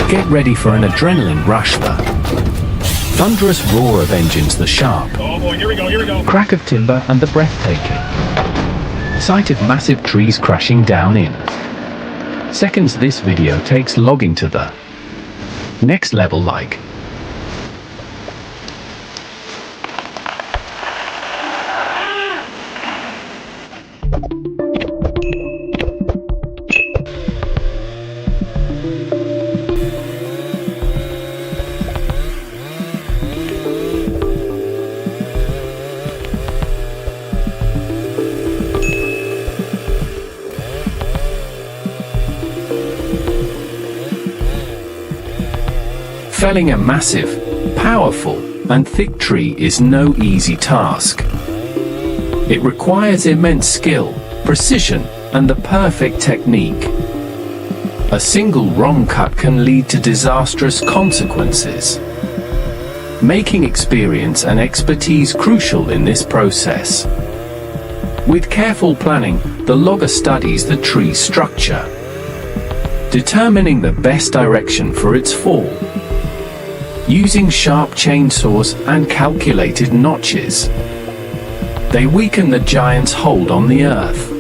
Get ready for an adrenaline rush. The thunderous roar of engines, the sharp crack of timber, and the breathtaking sight of massive trees crashing down in seconds. This video takes logging to the next level. Like. Felling a massive, powerful, and thick tree is no easy task. It requires immense skill, precision, and the perfect technique. A single wrong cut can lead to disastrous consequences, making experience and expertise crucial in this process. With careful planning, the logger studies the tree's structure, determining the best direction for its fall. Using sharp chainsaws and calculated notches, they weaken the giant's hold on the earth.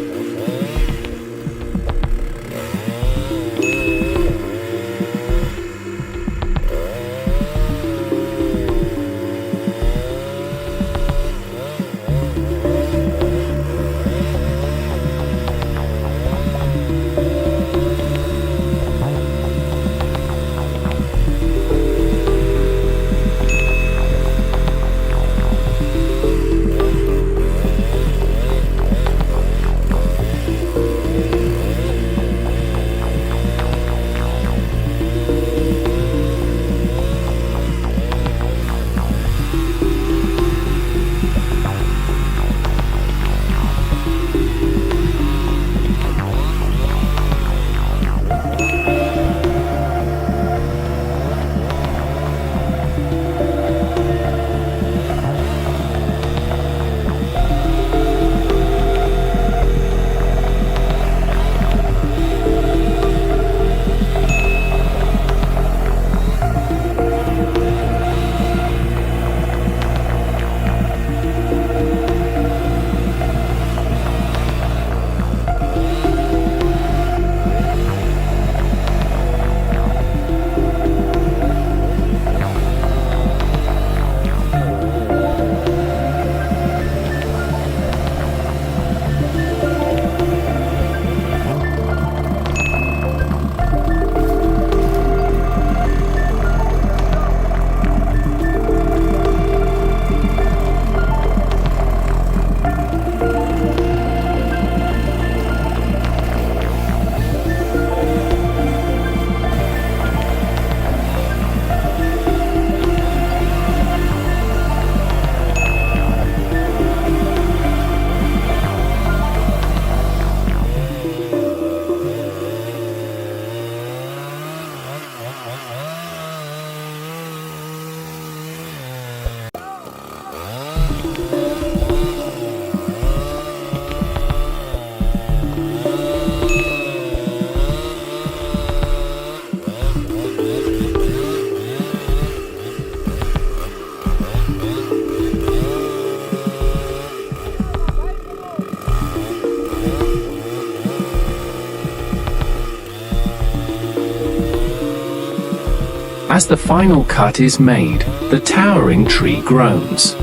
As the final cut is made, the towering tree groans,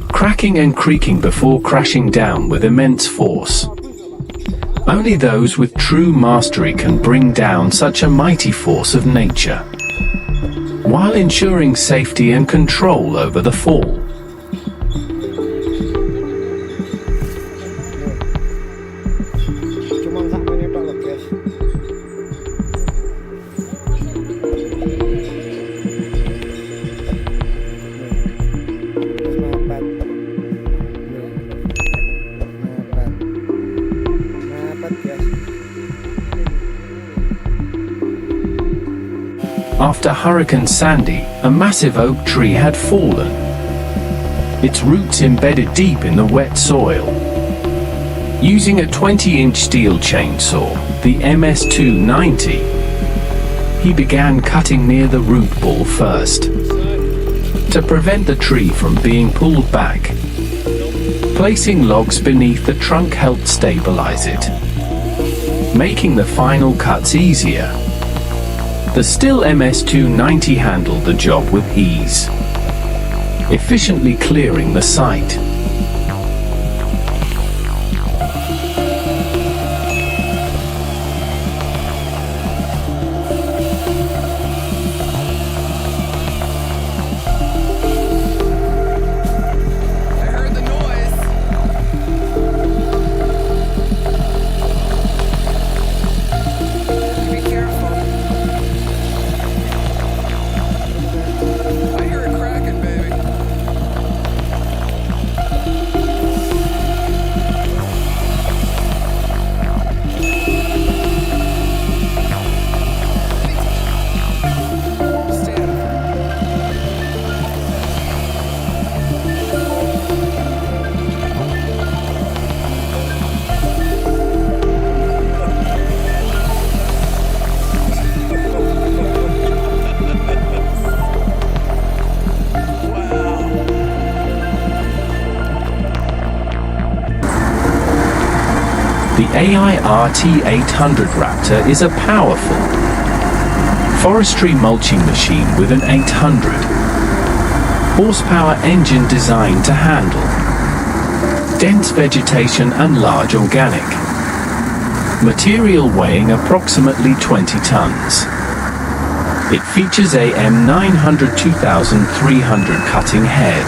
cracking and creaking before crashing down with immense force. Only those with true mastery can bring down such a mighty force of nature, while ensuring safety and control over the fall. After Hurricane Sandy, a massive oak tree had fallen, its roots embedded deep in the wet soil. Using a 20-inch steel chainsaw, the MS-290, he began cutting near the root ball first, to prevent the tree from being pulled back. Placing logs beneath the trunk helped stabilize it, making the final cuts easier. The Stihl MS290 handled the job with ease, efficiently clearing the site. The AI RT800 Raptor is a powerful forestry mulching machine with an 800 horsepower engine designed to handle dense vegetation and large organic material weighing approximately 20 tons. It features a M900 2300 cutting head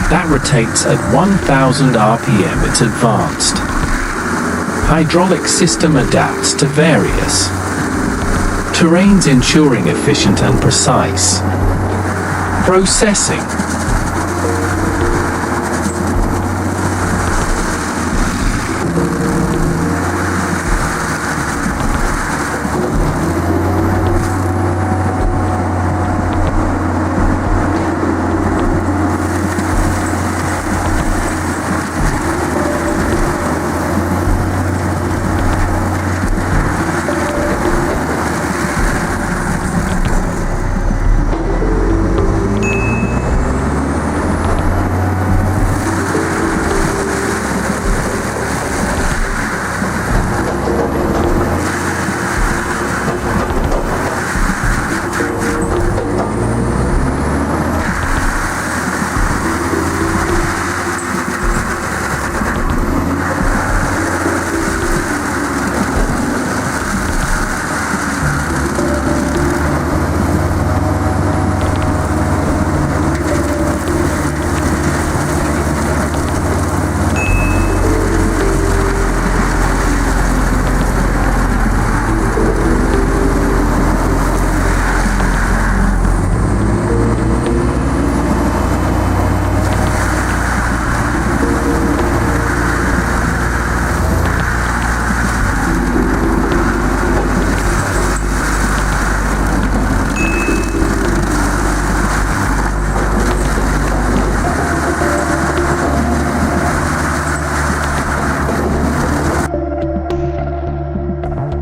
that rotates at 1000 RPM. Its advanced hydraulic system adapts to various terrains, ensuring efficient and precise processing.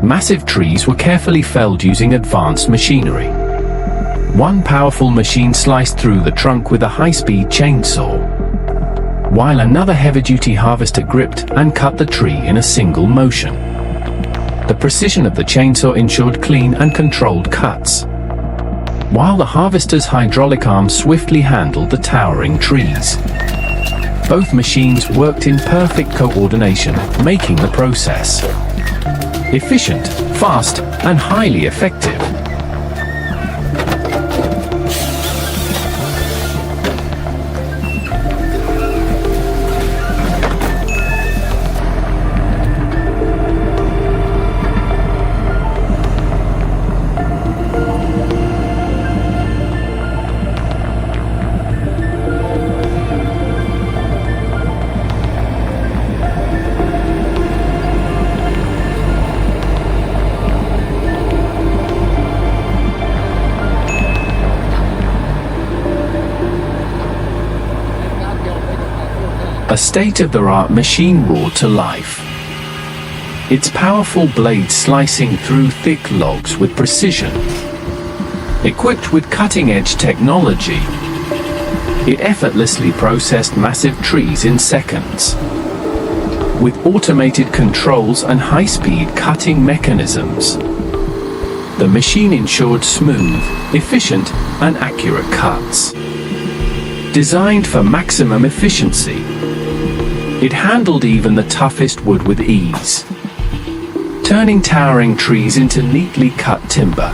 Massive trees were carefully felled using advanced machinery. One powerful machine sliced through the trunk with a high-speed chainsaw, while another heavy-duty harvester gripped and cut the tree in a single motion. The precision of the chainsaw ensured clean and controlled cuts, while the harvester's hydraulic arm swiftly handled the towering trees. Both machines worked in perfect coordination, making the process efficient, fast, and highly effective. A state-of-the-art machine brought to life. its powerful blade slicing through thick logs with precision. Equipped with cutting-edge technology, it effortlessly processed massive trees in seconds. With automated controls and high-speed cutting mechanisms, the machine ensured smooth, efficient, and accurate cuts. Designed for maximum efficiency, it handled even the toughest wood with ease, turning towering trees into neatly cut timber.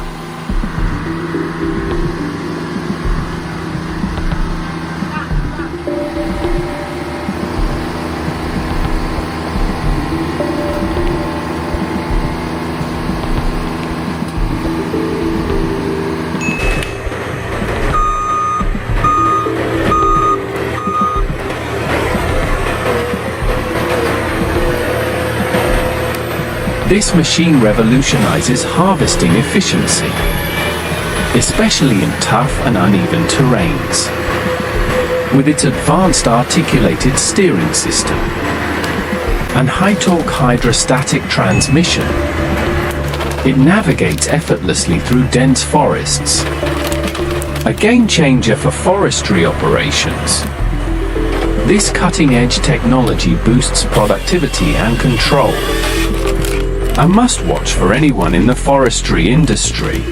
This machine revolutionizes harvesting efficiency, especially in tough and uneven terrains. With its advanced articulated steering system and high-torque hydrostatic transmission, it navigates effortlessly through dense forests, a game-changer for forestry operations. This cutting-edge technology boosts productivity and control, a must-watch for anyone in the forestry industry.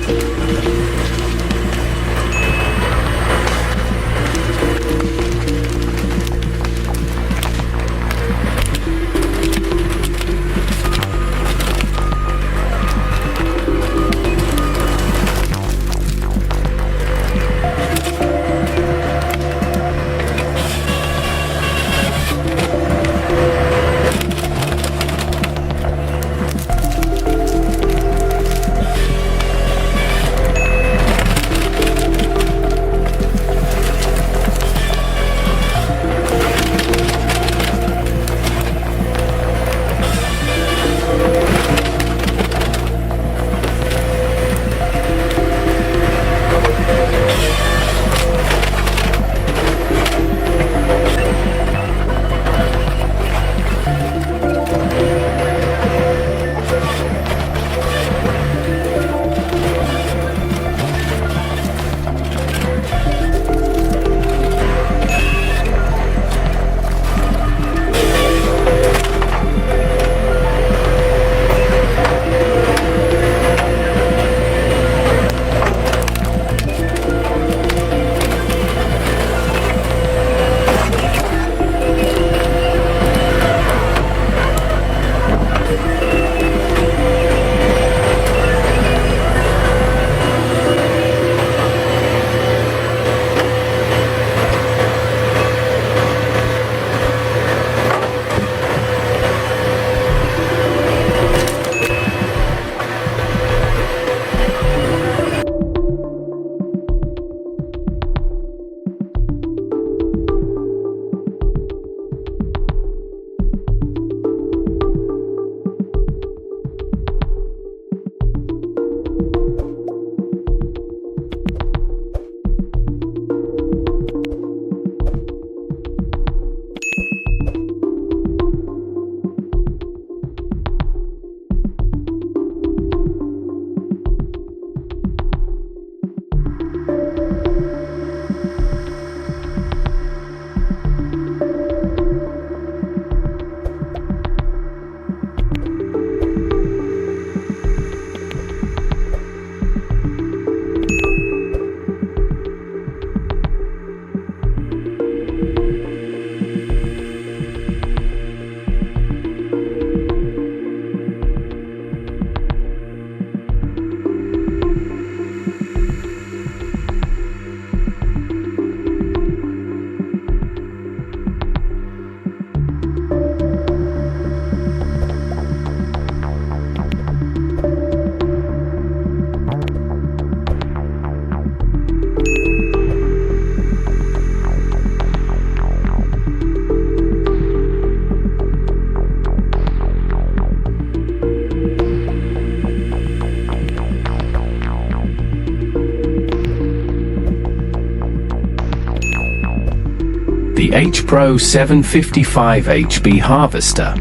The H Pro 755 HB harvester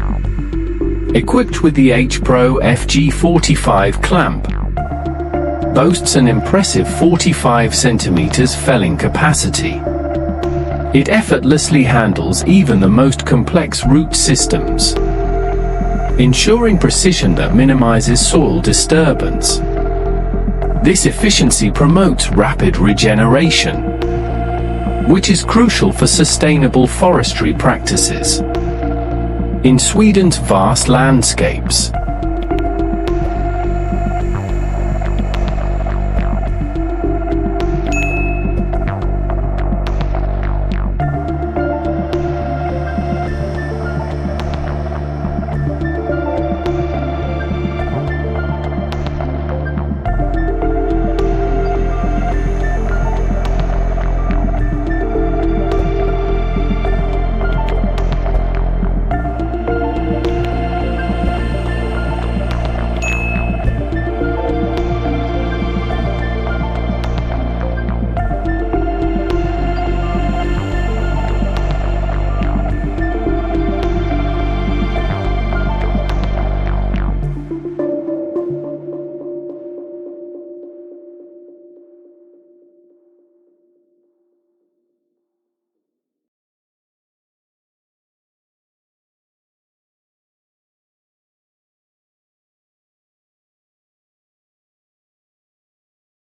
equipped with the H-Pro FG45 clamp, boasts an impressive 45 cm felling capacity. It effortlessly handles even the most complex root systems, ensuring precision that minimizes soil disturbance. This efficiency promotes rapid regeneration, which is crucial for sustainable forestry practices. In Sweden's vast landscapes,